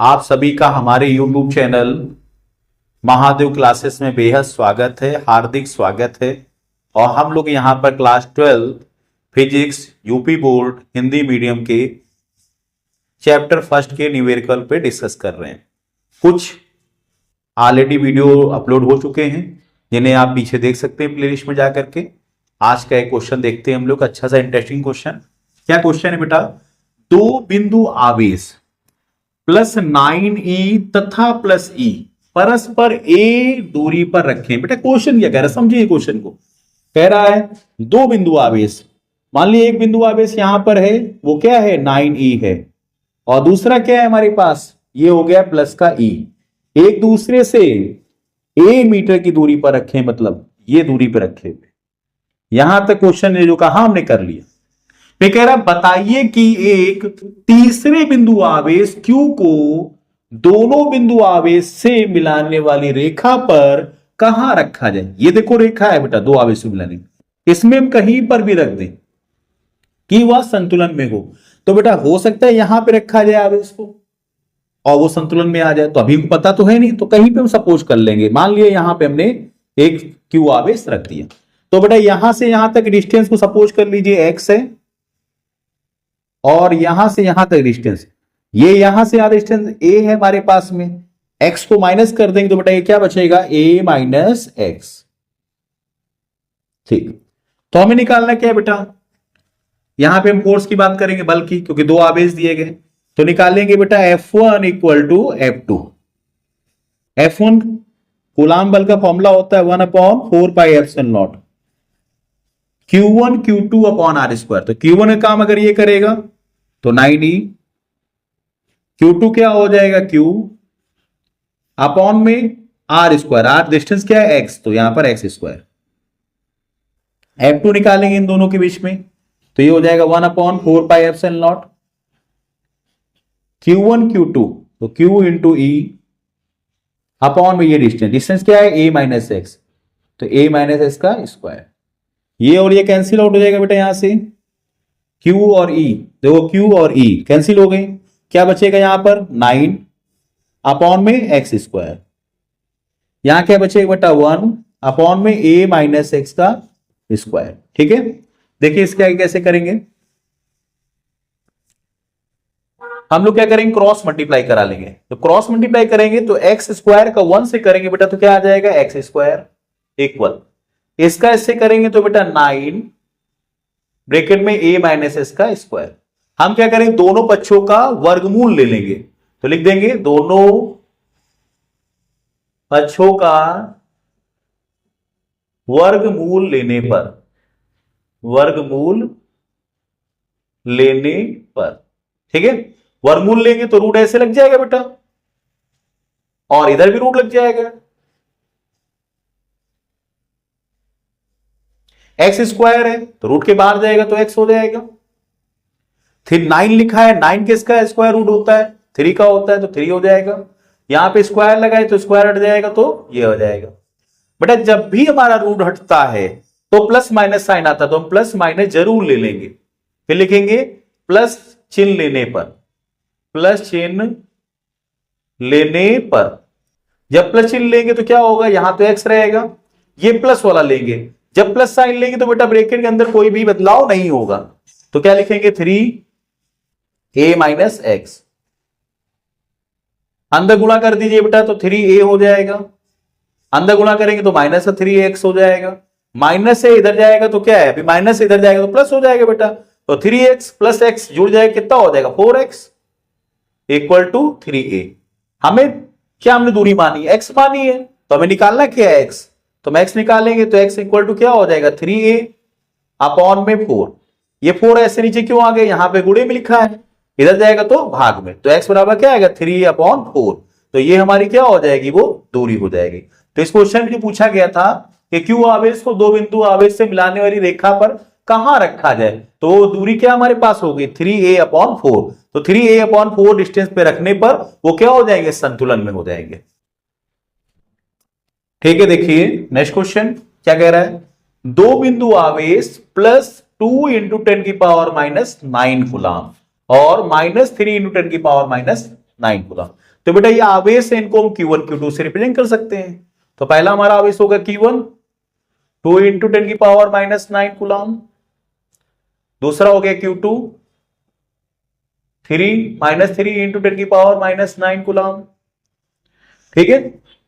आप सभी का हमारे YouTube चैनल महादेव क्लासेस में बेहद स्वागत है, हार्दिक स्वागत है। और हम लोग यहाँ पर class 12 physics UP board Hindi medium के चैप्टर फर्स्ट के न्यूमेरिकल पे डिस्कस कर रहे हैं। कुछ ऑलरेडी वीडियो अपलोड हो चुके हैं जिन्हें आप पीछे देख सकते हैं प्लेलिस्ट में जाकर के। आज का एक क्वेश्चन देखते हैं हम लोग, अच्छा सा इंटरेस्टिंग क्वेश्चन। क्या क्वेश्चन है बेटा? दो बिंदु आवेश प्लस 9e तथा प्लस e परस्पर a दूरी पर रखें। बेटा क्वेश्चन क्या कह रहा है, समझिए क्वेश्चन को। कह रहा है दो बिंदु आवेश, मान लीजिए एक बिंदु आवेश यहां पर है, वो क्या है 9e है, और दूसरा क्या है हमारे पास, ये हो गया प्लस का e। एक दूसरे से a मीटर की दूरी पर रखें, मतलब ये दूरी पर रखे हुए। यहां तक क्वेश्चन ने जो कहा हमने कर लिया। मैं कह रहा बताइए कि एक तीसरे बिंदु आवेश Q को दोनों बिंदु आवेश से मिलाने वाली रेखा पर कहां रखा जाए। ये देखो रेखा है बेटा, दो आवेश से मिलाने, इसमें हम कहीं पर भी रख दें कि वह संतुलन में हो। तो बेटा हो सकता है यहां पे रखा जाए आवेश को और वो संतुलन में आ जाए, तो अभी पता तो है नहीं, तो कहीं पे हम सपोज कर लेंगे। मान लिया यहां पे हमने एक Q आवेश रख दिया, तो बेटा यहां से यहां तक डिस्टेंस को सपोज कर लीजिए x है, और यहां से यहां तक डिस्टेंस, ये यहां से यहां डिस्टेंस a है हमारे पास में। x को माइनस कर देंगे तो बेटा ये क्या बचेगा, a माइनस एक्स। ठीक, तो हमें निकालना क्या है बेटा, यहां पे हम फोर्स की बात करेंगे, बल की, क्योंकि दो आवेश दिए गए। तो निकालेंगे बेटा F1 equal to F2। F1 coulomb बल का फॉर्मूला होता है 1/4πε0 Q1 Q2 upon are square. तो Q1 का काम अगर ये करेगा तो 9e, Q2 क्या हो जाएगा Q अपॉन में आर स्क्वायर, आर डिस्टेंस क्या है x, तो यहां पर x स्क्वायर। F2 निकालेंगे इन दोनों के बीच में, तो ये हो जाएगा 1/4πε0 Q1 Q2, तो Q इंटू e अपॉन में ये डिस्टेंस क्या है a माइनस एक्स, तो a माइनस एक्स का स्क्वायर। ये और ये कैंसिल आउट हो जाएगा बेटा, यहां से Q और E, देखो Q और E कैंसिल हो गए, क्या बचेगा यहां पर 9 अपॉन में एक्स स्क्वायर। यहां क्या बचेगा बेटा 1 अपॉन में a माइनस एक्स का स्क्वायर। ठीक है, देखिए इसके आगे कैसे करेंगे हम लोग, क्या करेंगे क्रॉस मल्टीप्लाई करा लेंगे। तो क्रॉस मल्टीप्लाई करेंगे तो एक्स स्क्वायर का 1 से करेंगे बेटा तो क्या आ जाएगा एक्स स्क्वायर इक्वल, इसका इससे करेंगे तो बेटा 9 ब्रैकेट में a माइनस एस का स्क्वायर। हम क्या करेंगे दोनों पक्षों का वर्गमूल ले लेंगे, तो लिख देंगे दोनों पक्षों का वर्गमूल लेने पर, वर्गमूल लेने पर। ठीक है, वर्गमूल लेंगे तो रूट ऐसे लग जाएगा बेटा, और इधर भी रूट लग जाएगा। एक्स स्क्वायर है तो रूट के बाहर जाएगा तो एक्स हो जाएगा। फिर 9 लिखा है, 9 किसका स्क्वायर रूट होता है 3 का होता है, तो 3 हो जाएगा। यहां पे स्क्वायर लगाए तो स्क्वायर हट जाएगा, तो ये हो जाएगा। बेटा जब भी हमारा रूट हटता है तो प्लस माइनस साइन आता है, तो हम प्लस माइनस जरूर ले लेंगे। फिर लिखेंगे प्लस चिन्ह लेने पर, प्लस चिन्ह लेने पर। जब प्लस चिन्ह लेंगे तो क्या होगा, यहां तो एक्स रहेगा, ये प्लस वाला लेंगे। जब प्लस साइन लेंगे तो बेटा ब्रैकेट के अंदर कोई भी बदलाव नहीं होगा, तो क्या लिखेंगे 3a माइनस एक्स। अंदर गुणा कर दीजिए बेटा तो 3a हो जाएगा, अंदर गुणा करेंगे तो माइनस 3x हो जाएगा। माइनस से इधर जाएगा तो क्या है, अभी माइनस से इधर जाएगा तो प्लस हो जाएगा बेटा, तो 3x प्लस x जुड़ जाएगा, कितना हो जाएगा 4x इक्वल टू 3a। हमें क्या, हमने दूरी मानी है x मानी है, तो हमें निकालना क्या है x, तो हम x निकालेंगे तो x इक्वल टू क्या हो जाएगा 3a अपॉन में 4। ये 4 ऐसे नीचे क्यों आ गए, यहां पे गुणे में लिखा है, इधर जाएगा तो भाग में, तो x बराबर क्या आएगा 3 अपॉन 4। तो ये हमारी क्या हो जाएगी, वो दूरी हो जाएगी। तो इस क्वेश्चन में जो पूछा गया था कि Q आवेश को दो बिंदु आवेश से मिलाने वाली रेखा पर कहां रखा जाए, तो दूरी क्या हमारे पास होगी 3a अपॉन 4। तो 3a अपॉन 4 डिस्टेंस पे रखने पर वो क्या हो जाएंगे, संतुलन में हो जाएंगे। ठीक है, देखिए नेक्स्ट क्वेश्चन क्या कह रहा है, दो बिंदु आवेश प्लस 2 इंटू 10 की पावर माइनस 9 कूलम और -3 × 10⁻⁹ कूलम। तो बेटा ये आवेश है, इनको हम Q1 Q2 से रिप्रेजेंट कर सकते हैं। तो पहला हमारा आवेश होगा Q1 2 इंटू 10 की पावर -9 कूलम। दूसरा हो गया Q2 3 इंटू 10 की पावर -9 कूलम। ठीक है,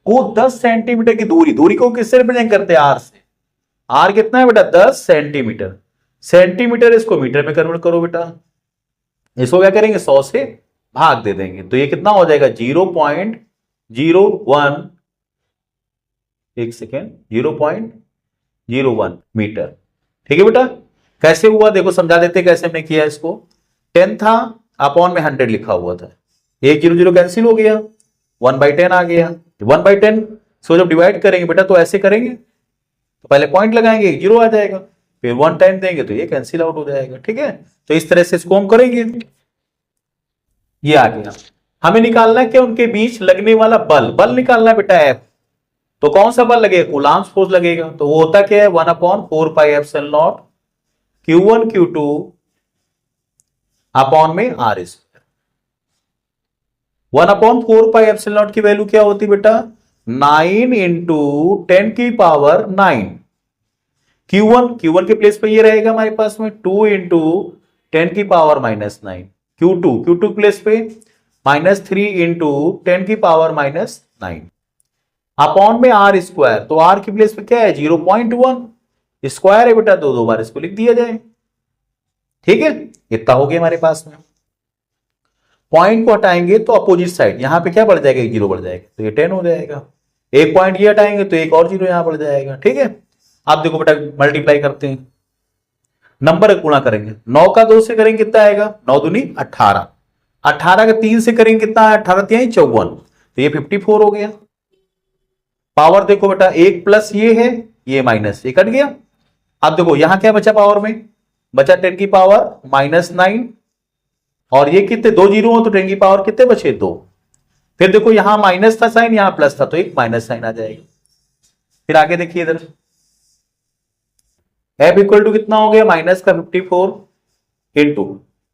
वो 10 सेंटीमीटर की दूरी को किससे रिप्रेजेंट करते हैं? आर से। आर कितना है बेटा? 10 सेंटीमीटर। सेंटीमीटर इसको मीटर में कन्वर्ट करो बेटा। इसको क्या करेंगे? 100 से भाग दे देंगे, तो ये कितना हो जाएगा? 0.01, एक सेकेंड, 0.01 मीटर। ठीक है बेटा, कैसे हुआ देखो, समझा देते कैसे हमने किया इसको। 10 था, अपॉन में 100 लिखा हुआ था, 1 0 0 कैंसिल हो गया, 1/10 आ गया। 1/10 सो जब डिवाइड करेंगे बेटा तो ऐसे करेंगे, तो पहले पॉइंट लगाएंगे, 0 आ जाएगा, फिर 1 टाइम देंगे तो ये कैंसिल आउट हो जाएगा। ठीक है, तो इस तरह से इसको हम करेंगे। ये आ गया। हमें निकालना है कि उनके बीच लगने वाला बल निकालना है बेटा F। तो कौन सा बल लगेगा? कूलम्ब फोर्स लगेगा। तो वो होता क्या है? 1/4πε0 Q1 Q2 अपॉन में R²। 1/4πε0 की वैल्यू क्या होती बेटा? 9 इंटू 10 की पावर 9। Q1 के प्लेस पे ये रहेगा हमारे पास में 2 इंटू 10 की पावर -9। Q2 के प्लेस पे -3 इंटू 10 की पावर -9 अपॉन में R²। तो R की प्लेस पे क्या है? 0.1 स्क्वायर है बेटा, दो बार इसको लिख दिया जाए। ठीक है, इतना हो गया हमारे पास में। पॉइंट को हटाएंगे तो अपोजिट साइड, यहां पे क्या बढ़ जाएगा? 0 बढ़ जाएगा, तो ये 10 हो जाएगा। एक पॉइंट ये हटाएंगे तो एक और 0 यहां बढ़ जाएगा। ठीक है, आप देखो बेटा मल्टीप्लाई करते हैं, नंबर गुणा करेंगे। 9 का 2 से करेंगे कितना आएगा? 9 दूनी 18। 18 का 3 से करेंगे कितना है? 18 3 54, तो ये 54 हो गया। पावर देखो बेटा, एक प्लस ये है, ये माइनस, ये कट गया। अब देखो यहां क्या बचा? पावर में बचा 10 की पावर -9, और ये कितने? 2 जीरो हो तो 10 की पावर कितने बचे? 2। फिर देखो यहां माइनस था साइन, यहां प्लस था, तो एक माइनस साइन आ जाएगा। फिर आगे देखिए इधर, F इक्वल टू कितना हो गया? माइनस का 54 इंटू,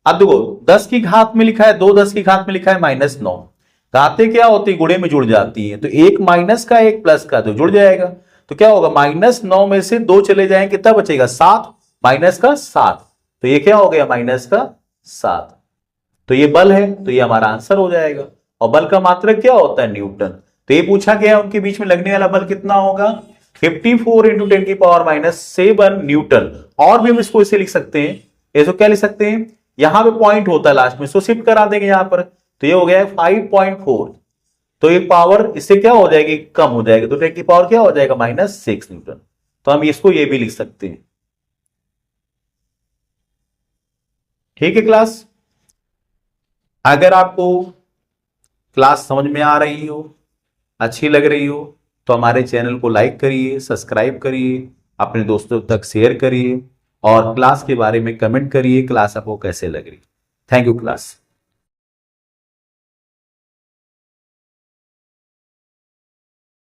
अब देखो 10 की घात में लिखा है 2, 10 की घात में लिखा है -9। घातें क्या होती है? गुणे में जुड़ जाती है, तो एक माइनस का एक प्लस का तो जुड़ जाएगा। तो क्या होगा? -9 में से 2 चले जाएंगे, कितना बचेगा? 7, माइनस का 7, तो ये क्या हो गया? माइनस का 7। तो ये बल है, तो ये हमारा आंसर हो जाएगा। और बल का मात्रक क्या होता है? न्यूटन। तो ये पूछा गया है उनके बीच में लगने वाला बल कितना होगा? 54 इंटू 10 की पावर -7 न्यूटन। और भी हम इसको इसे लिख सकते हैं, इसको क्या लिख सकते हैं? यहां पे पॉइंट होता है लास्ट में, इसको शिफ्ट करा देंगे यहां पर, तो ये हो गया 5.4। तो ये पावर इससे क्या हो जाएगी? कम हो जाएगी, तो 10 की पावर क्या हो जाएगा? -6 न्यूटन। तो हम इसको ये भी लिख सकते हैं। ठीक है क्लास, अगर आपको क्लास समझ में आ रही हो, अच्छी लग रही हो, तो हमारे चैनल को लाइक करिए, सब्सक्राइब करिए, अपने दोस्तों तक शेयर करिए, और क्लास के बारे में कमेंट करिए, क्लास आपको कैसे लग रही। Thank you class.